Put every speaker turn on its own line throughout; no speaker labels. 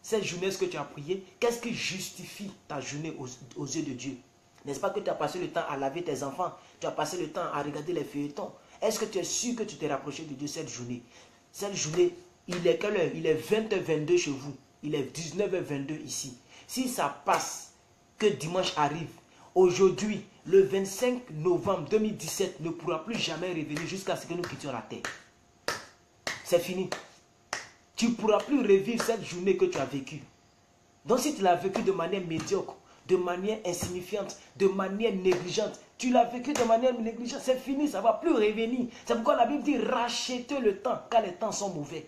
cette journée, est-ce que tu as prié? Qu'est-ce qui justifie ta journée aux yeux de Dieu? N'est-ce pas que tu as passé le temps à laver tes enfants? Tu as passé le temps à regarder les feuilletons? Est-ce que tu es sûr que tu t'es rapproché de Dieu cette journée? Cette journée, il est quelle heure? Il est 20h22 chez vous. Il est 19h22 ici. Si ça passe, que dimanche arrive, aujourd'hui, le 25 novembre 2017 ne pourra plus jamais revenir jusqu'à ce que nous quittions la terre. C'est fini. Tu ne pourras plus revivre cette journée que tu as vécue. Donc si tu l'as vécue de manière médiocre, de manière insignifiante, de manière négligente, tu l'as vécu de manière négligente, c'est fini, ça ne va plus revenir. C'est pourquoi la Bible dit rachetez le temps, car les temps sont mauvais.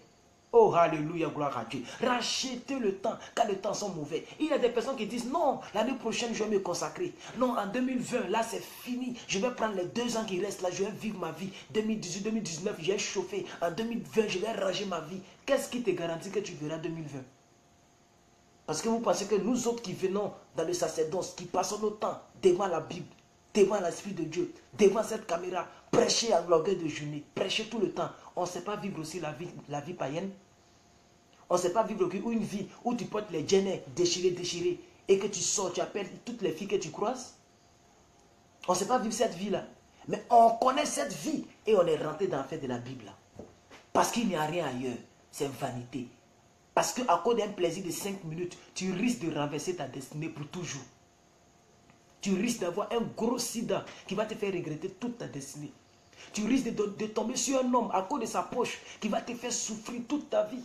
Oh, alléluia, gloire à Dieu. Rachetez le temps, car les temps sont mauvais. Il y a des personnes qui disent, non, l'année prochaine, je vais me consacrer. Non, en 2020, là, c'est fini. Je vais prendre les 2 ans qui restent là, je vais vivre ma vie. 2018, 2019, j'ai chauffé. En 2020, je vais ranger ma vie. Qu'est-ce qui te garantit que tu verras 2020? Parce que vous pensez que nous autres qui venons dans le sacerdoce, qui passons notre temps devant la Bible, devant l'Esprit de Dieu, devant cette caméra, prêcher à longueur de journée, prêcher tout le temps. On ne sait pas vivre aussi la vie païenne. On ne sait pas vivre une vie où tu portes les jeans déchirés, et que tu sors, tu appelles toutes les filles que tu croises. On ne sait pas vivre cette vie-là. Mais on connaît cette vie et on est rentré dans le fait de la Bible. Parce qu'il n'y a rien ailleurs. C'est vanité. Parce qu'à cause d'un plaisir de 5 minutes, tu risques de renverser ta destinée pour toujours. Tu risques d'avoir un gros sida qui va te faire regretter toute ta destinée. Tu risques de tomber sur un homme à cause de sa poche qui va te faire souffrir toute ta vie.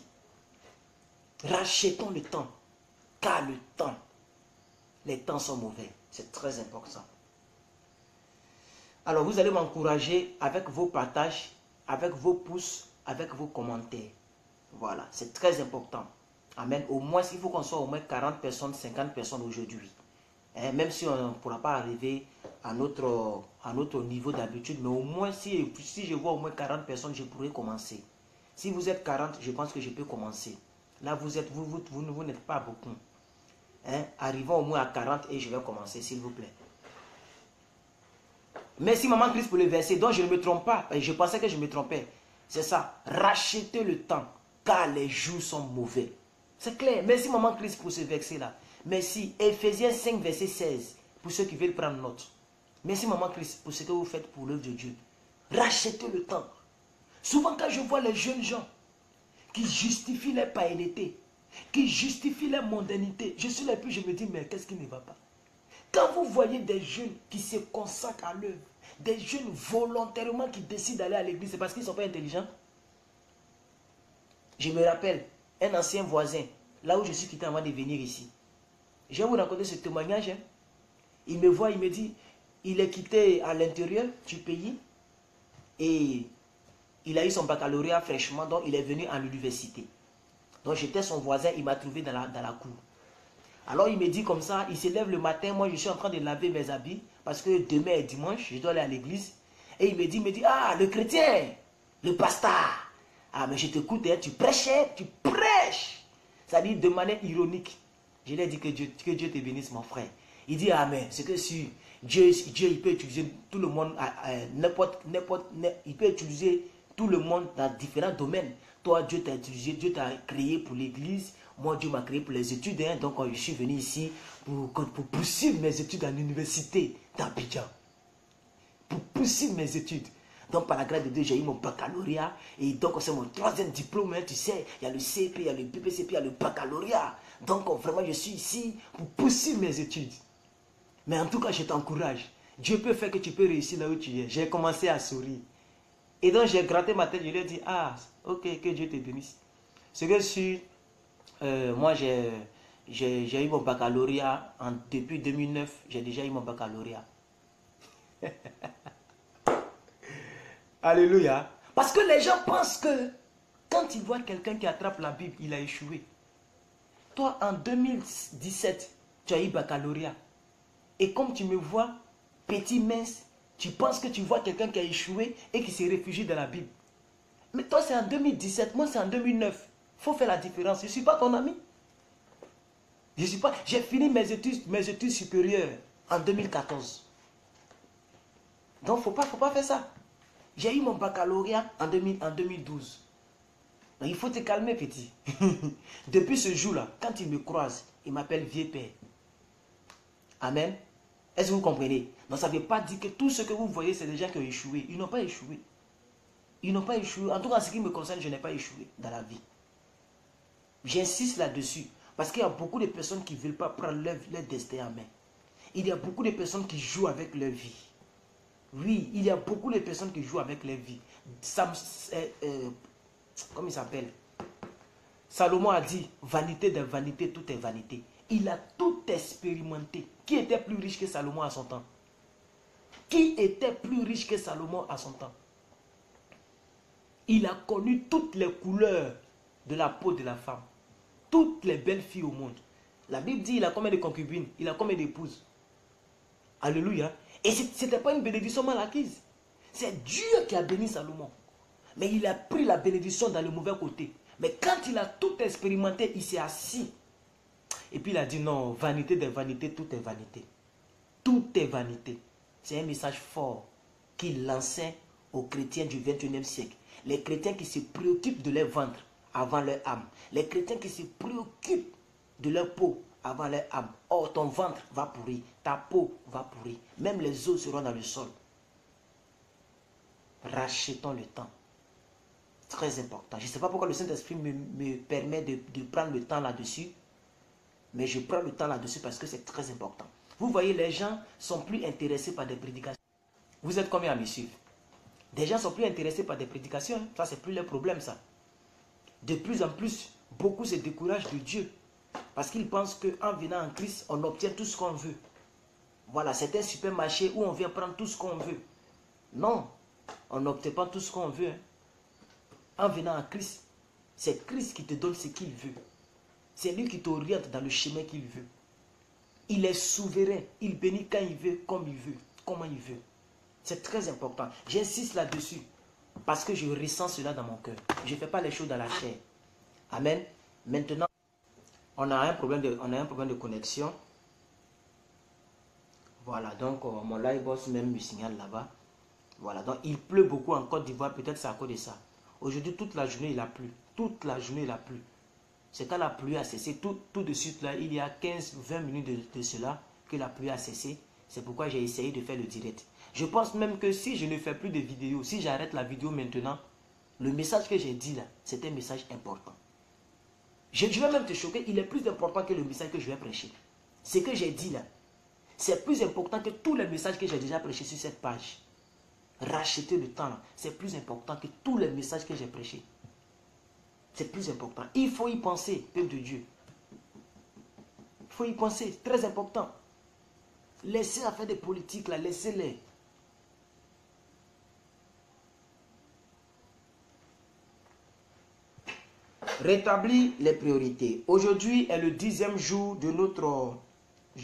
Rachetons le temps. Car le temps, les temps sont mauvais. C'est très important. Alors vous allez m'encourager avec vos partages, avec vos pouces, avec vos commentaires. Voilà, c'est très important. Amen. Au moins, il faut qu'on soit au moins 40 personnes, 50 personnes aujourd'hui. Même si on ne pourra pas arriver à notre niveau d'habitude, mais au moins, si je vois au moins 40 personnes, je pourrais commencer. Si vous êtes 40, je pense que je peux commencer. Là, vous n'êtes pas beaucoup. Arrivons au moins à 40 et je vais commencer, s'il vous plaît. Merci Maman Christ pour le verset. Donc je ne me trompe pas. Je pensais que je me trompais. C'est ça. Rachetez le temps, car les jours sont mauvais. C'est clair. Merci Maman Christ pour ce verset-là. Merci. Ephésiens 5, verset 16. Pour ceux qui veulent prendre note. Merci Maman Christ pour ce que vous faites pour l'œuvre de Dieu. Rachetez le temps. Souvent quand je vois les jeunes gens qui justifient leur païenneté, qui justifient leur mondanité, je suis là puis je me dis, mais qu'est-ce qui ne va pas? Quand vous voyez des jeunes qui se consacrent à l'œuvre, des jeunes volontairement qui décident d'aller à l'église, c'est parce qu'ils ne sont pas intelligents. Je me rappelle, un ancien voisin, là où je suis quitté avant de venir ici. Je vais vous raconter ce témoignage. Il me voit, il me dit, il est quitté à l'intérieur du pays et il a eu son baccalauréat fraîchement, donc il est venu à l'université. Donc j'étais son voisin, il m'a trouvé dans la cour. Alors il me dit comme ça, il se lève le matin, moi je suis en train de laver mes habits, parce que demain est dimanche, je dois aller à l'église. Et il me dit, ah, le chrétien, le pasteur. Ah, mais je t'écoute, tu prêches. Ça dit de manière ironique. Je lui ai dit que Dieu te bénisse, mon frère. Il dit, ah, mais c'est que si Dieu il peut utiliser tout le monde, il peut utiliser tout le monde dans différents domaines. Toi, Dieu t'a utilisé, Dieu t'a créé pour l'église. Moi, Dieu m'a créé pour les études. Donc, je suis venu ici pour poursuivre mes études à l'université d'Abidjan. Pour poursuivre mes études. Donc, par la grâce de Dieu, j'ai eu mon baccalauréat. Et donc, c'est mon 3e diplôme. Tu sais, il y a le CP, il y a le BPCP, il y a le baccalauréat. Donc, vraiment, je suis ici pour poursuivre mes études. Mais en tout cas, je t'encourage. Dieu peut faire que tu peux réussir là où tu es. J'ai commencé à sourire. Et donc, j'ai gratté ma tête. Je lui ai dit, ah, ok, que Dieu te bénisse. C'est que sur... moi, j'ai eu mon baccalauréat depuis 2009. J'ai déjà eu mon baccalauréat. Alléluia. Parce que les gens pensent que quand ils voient quelqu'un qui attrape la Bible, il a échoué. Toi, en 2017, tu as eu baccalauréat. Et comme tu me vois, petit, mince, tu penses que tu vois quelqu'un qui a échoué et qui s'est réfugié dans la Bible. Mais toi, c'est en 2017, moi, c'est en 2009. Il faut faire la différence. Je ne suis pas ton ami. J'ai fini mes études supérieures en 2014. Donc, il ne faut pas faire ça. J'ai eu mon baccalauréat en 2012. Donc, il faut te calmer, petit. Depuis ce jour-là, quand il me croise, il m'appelle vieux père. Amen. Est-ce que vous comprenez? Donc, ça ne veut pas dire que tout ce que vous voyez, c'est des gens qui ont échoué. Ils n'ont pas échoué. Ils n'ont pas échoué. En tout cas, en ce qui me concerne, je n'ai pas échoué dans la vie. J'insiste là-dessus. Parce qu'il y a beaucoup de personnes qui ne veulent pas prendre leur destin en main. Il y a beaucoup de personnes qui jouent avec leur vie. Oui, il y a beaucoup de personnes qui jouent avec leur vie. Comment il s'appelle? Salomon a dit, vanité de vanité, tout est vanité. Il a tout expérimenté. Qui était plus riche que Salomon à son temps? Qui était plus riche que Salomon à son temps? Il a connu toutes les couleurs de la peau de la femme. Toutes les belles filles au monde. La Bible dit, il a combien de concubines? Il a combien d'épouses? Alléluia. Et ce n'était pas une bénédiction mal acquise. C'est Dieu qui a béni Salomon. Mais il a pris la bénédiction dans le mauvais côté. Mais quand il a tout expérimenté, il s'est assis. Et puis il a dit non, vanité des vanités, tout est vanité. Tout est vanité. C'est un message fort qu'il enseigne aux chrétiens du 21e siècle. Les chrétiens qui se préoccupent de leur ventre avant leur âme. Les chrétiens qui se préoccupent de leur peau avant leur âme. Or, ton ventre va pourrir, ta peau va pourrir. Même les os seront dans le sol. Rachetons le temps. Très important. Je ne sais pas pourquoi le Saint-Esprit me permet de prendre le temps là-dessus. Mais je prends le temps là-dessus parce que c'est très important. Vous voyez, les gens sont plus intéressés par des prédications. Vous êtes combien à me suivre? Des gens sont plus intéressés par des prédications. Ça, c'est plus leur problème, ça. De plus en plus, beaucoup se découragent de Dieu. Parce qu'ils pensent qu'en venant en Christ, on obtient tout ce qu'on veut. Voilà, c'est un supermarché où on vient prendre tout ce qu'on veut. Non, on n'obtient pas tout ce qu'on veut. En venant en Christ, c'est Christ qui te donne ce qu'il veut. C'est lui qui t'oriente dans le chemin qu'il veut. Il est souverain. Il bénit quand il veut, comme il veut, comment il veut. C'est très important. J'insiste là-dessus parce que je ressens cela dans mon cœur. Je ne fais pas les choses dans la chair. Amen. Maintenant, on a un problème de connexion. Voilà, donc mon live boss même me signale là-bas. Voilà, donc il pleut beaucoup en Côte d'Ivoire. Peut-être c'est à cause de ça. Aujourd'hui, toute la journée, il a plu. Toute la journée, il a plu. C'est quand la pluie a cessé, tout de suite là, il y a 15-20 minutes de cela, que la pluie a cessé. C'est pourquoi j'ai essayé de faire le direct. Je pense même que si je ne fais plus de vidéos, si j'arrête la vidéo maintenant, le message que j'ai dit là, c'est un message important. Je vais même te choquer, il est plus important que le message que je vais prêcher. Ce que j'ai dit là, c'est plus important que tous les messages que j'ai déjà prêchés sur cette page. Racheter le temps là, c'est plus important que tous les messages que j'ai prêchés. C'est plus important. Il faut y penser, peuple de Dieu. Il faut y penser, très important. Laissez à faire des politiques là, laissez-les. Rétablir les priorités. Aujourd'hui est le 10e jour de notre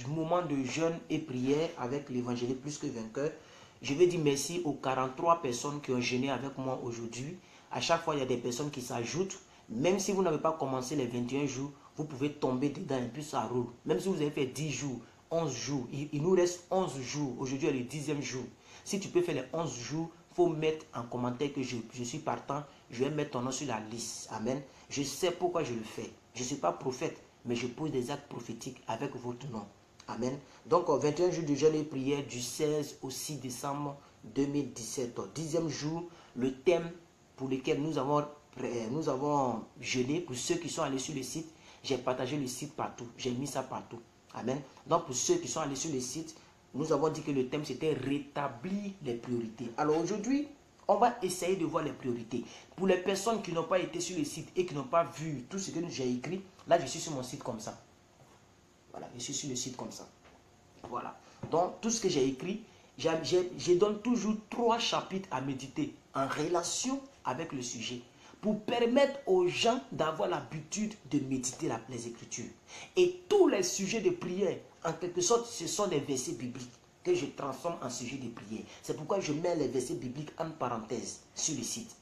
moment de jeûne et prière avec l'évangéliste plus que vainqueur. Je vais dire merci aux 43 personnes qui ont jeûné avec moi aujourd'hui. À chaque fois, il y a des personnes qui s'ajoutent. Même si vous n'avez pas commencé les 21 jours, vous pouvez tomber dedans et puis ça roule. Même si vous avez fait 10 jours, 11 jours, il nous reste 11 jours. Aujourd'hui est le 10e jour. Si tu peux faire les 11 jours, il faut mettre en commentaire que je suis partant. Je vais mettre ton nom sur la liste. Amen. Je sais pourquoi je le fais. Je ne suis pas prophète, mais je pose des actes prophétiques avec votre nom. Amen. Donc, 21 jours de jeûne et prière du 16 au 6 décembre 2017. 10e jour, le thème pour lequel nous avons jeûné. Pour ceux qui sont allés sur le site, j'ai partagé le site partout. J'ai mis ça partout. Amen. Donc, pour ceux qui sont allés sur le site, nous avons dit que le thème c'était rétablir les priorités. Alors aujourd'hui, on va essayer de voir les priorités. Pour les personnes qui n'ont pas été sur le site et qui n'ont pas vu tout ce que j'ai écrit, là je suis sur mon site comme ça. Voilà, je suis sur le site comme ça. Voilà. Donc, tout ce que j'ai écrit, je donne toujours 3 chapitres à méditer en relation avec le sujet pour permettre aux gens d'avoir l'habitude de méditer les Écritures. Et tous les sujets de prière, en quelque sorte, ce sont des versets bibliques que je transforme en sujet de prière. C'est pourquoi je mets les versets bibliques en parenthèse sur le site.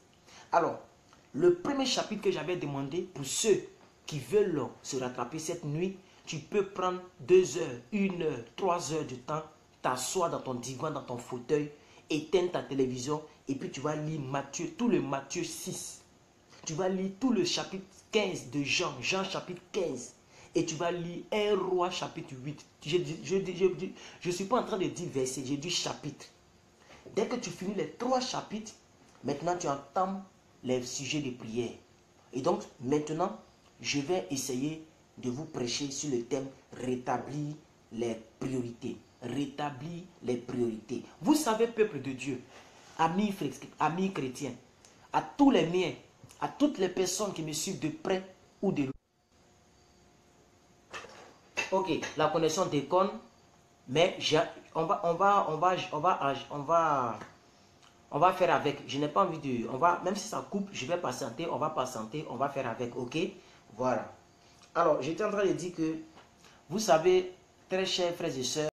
Alors, le premier chapitre que j'avais demandé pour ceux qui veulent se rattraper cette nuit, tu peux prendre 2 heures, 1 heure, 3 heures de temps, t'asseoir dans ton divan, dans ton fauteuil, éteindre ta télévision et puis tu vas lire Matthieu, tout le Matthieu 6. Tu vas lire tout le chapitre 15 de Jean, Jean chapitre 15. Et tu vas lire 1 Roi chapitre 8. Je ne suis pas en train de dire verset, j'ai dit chapitre. Dès que tu finis les 3 chapitres, maintenant tu entames les sujets de prière. Et donc maintenant, je vais essayer de vous prêcher sur le thème rétablir les priorités. Rétablir les priorités. Vous savez, peuple de Dieu, amis chrétiens, à tous les miens, à toutes les personnes qui me suivent de près ou de loin. Ok, la connexion déconne, mais on va faire avec. Je n'ai pas envie de... même si ça coupe, je vais patienter, on va patienter, on va faire avec, ok? Voilà. Alors, j'étais en train de dire que, vous savez, très chers frères et sœurs,